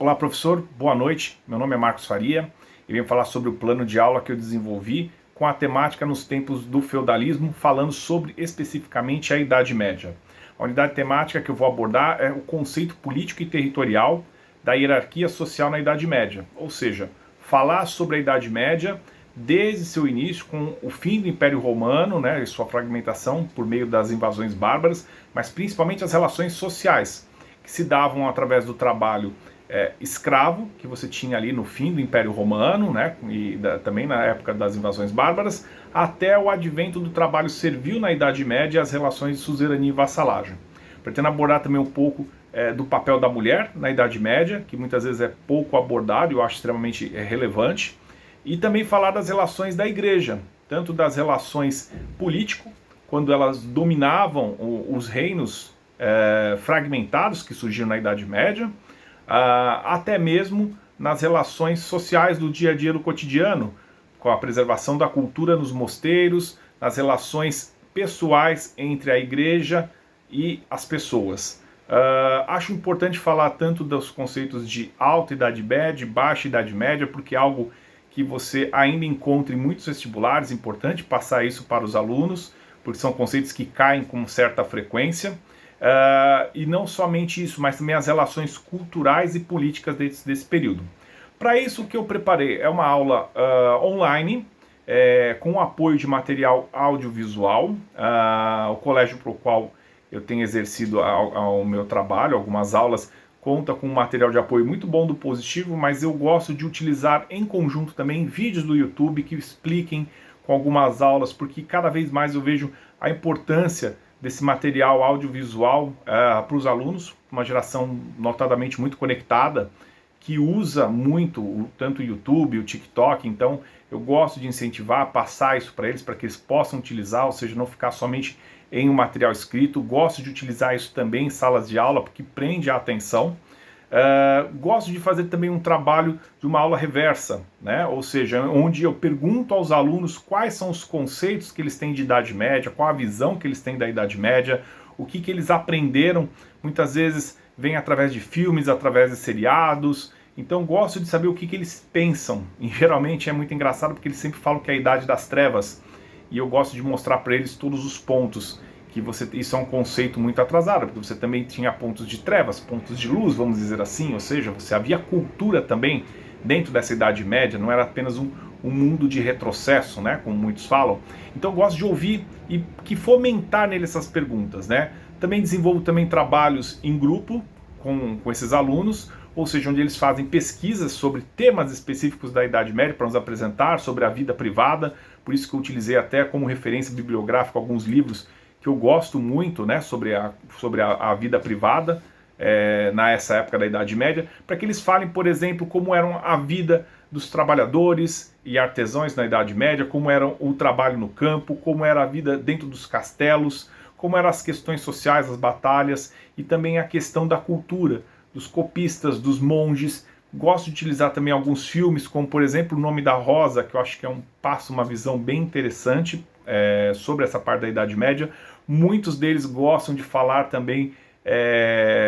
Olá, professor, boa noite. Meu nome é Marcos Faria e venho falar sobre o plano de aula que eu desenvolvi com a temática nos tempos do feudalismo, falando sobre especificamente a Idade Média. A unidade temática que eu vou abordar é o conceito político e territorial da hierarquia social na Idade Média, ou seja, falar sobre a Idade Média desde seu início, com o fim do Império Romano, e sua fragmentação por meio das invasões bárbaras, mas principalmente as relações sociais, que se davam através do trabalho escravo, que você tinha ali no fim do Império Romano, também na época das invasões bárbaras, até o advento do trabalho servil na Idade Média e as relações de suzerania e vassalagem. Pretendo abordar também um pouco do papel da mulher na Idade Média, que muitas vezes é pouco abordado e eu acho extremamente relevante, e também falar das relações da igreja, tanto das relações político, quando elas dominavam os reinos fragmentados que surgiram na Idade Média, até mesmo nas relações sociais do dia a dia do cotidiano, com a preservação da cultura nos mosteiros, nas relações pessoais entre a igreja e as pessoas. Acho importante falar tanto dos conceitos de alta Idade Média e baixa Idade Média, porque é algo que você ainda encontra em muitos vestibulares, é importante passar isso para os alunos, porque são conceitos que caem com certa frequência. E não somente isso, mas também as relações culturais e políticas desse período. Para isso, o que eu preparei é uma aula online, com apoio de material audiovisual. O colégio para o qual eu tenho exercido o meu trabalho, algumas aulas, conta com um material de apoio muito bom do Positivo, mas eu gosto de utilizar em conjunto também vídeos do YouTube que expliquem com algumas aulas, porque cada vez mais eu vejo a importância desse material audiovisual para os alunos, uma geração notadamente muito conectada, que usa muito tanto o YouTube, o TikTok, então eu gosto de incentivar, passar isso para eles, para que eles possam utilizar, ou seja, não ficar somente em um material escrito. Gosto de utilizar isso também em salas de aula, porque prende a atenção. Gosto de fazer também um trabalho de uma aula reversa, ou seja, onde eu pergunto aos alunos quais são os conceitos que eles têm de Idade Média, qual a visão que eles têm da Idade Média, o que eles aprenderam, muitas vezes vem através de filmes, através de seriados. Então gosto de saber o que eles pensam, e geralmente é muito engraçado porque eles sempre falam que é a Idade das Trevas, e eu gosto de mostrar para eles todos os pontos, que isso é um conceito muito atrasado, porque você também tinha pontos de trevas, pontos de luz, vamos dizer assim, ou seja, você havia cultura também dentro dessa Idade Média, não era apenas um mundo de retrocesso, como muitos falam. Então eu gosto de ouvir e que fomentar nele essas perguntas, Também desenvolvo também trabalhos em grupo com esses alunos, ou seja, onde eles fazem pesquisas sobre temas específicos da Idade Média para nos apresentar, sobre a vida privada, por isso que eu utilizei até como referência bibliográfica alguns livros que eu gosto muito, sobre a vida privada nessa época da Idade Média, para que eles falem, por exemplo, como era a vida dos trabalhadores e artesãos na Idade Média, como era o trabalho no campo, como era a vida dentro dos castelos, como eram as questões sociais, as batalhas e também a questão da cultura, dos copistas, dos monges. Gosto de utilizar também alguns filmes, como por exemplo O Nome da Rosa, que eu acho que passa uma visão bem interessante sobre essa parte da Idade Média. Muitos deles gostam de falar também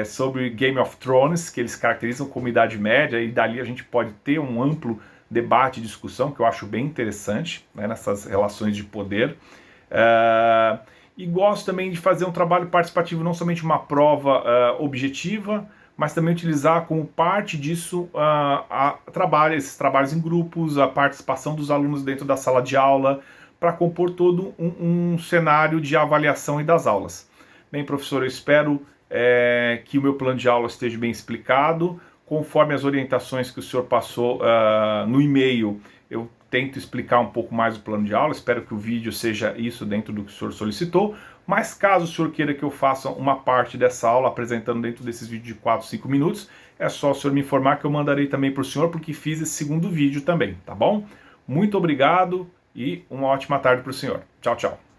sobre Game of Thrones, que eles caracterizam como Idade Média, e dali a gente pode ter um amplo debate e discussão, que eu acho bem interessante, nessas relações de poder. E gosto também de fazer um trabalho participativo, não somente uma prova objetiva, mas também utilizar como parte disso esses trabalhos em grupos, a participação dos alunos dentro da sala de aula, para compor todo um cenário de avaliação e das aulas. Bem, professor, eu espero que o meu plano de aula esteja bem explicado. Conforme as orientações que o senhor passou no e-mail, eu tento explicar um pouco mais o plano de aula. Espero que o vídeo seja isso dentro do que o senhor solicitou. Mas caso o senhor queira que eu faça uma parte dessa aula apresentando dentro desses vídeos de 4, 5 minutos, é só o senhor me informar que eu mandarei também para o senhor, porque fiz esse segundo vídeo também, tá bom? Muito obrigado e uma ótima tarde para o senhor. Tchau, tchau.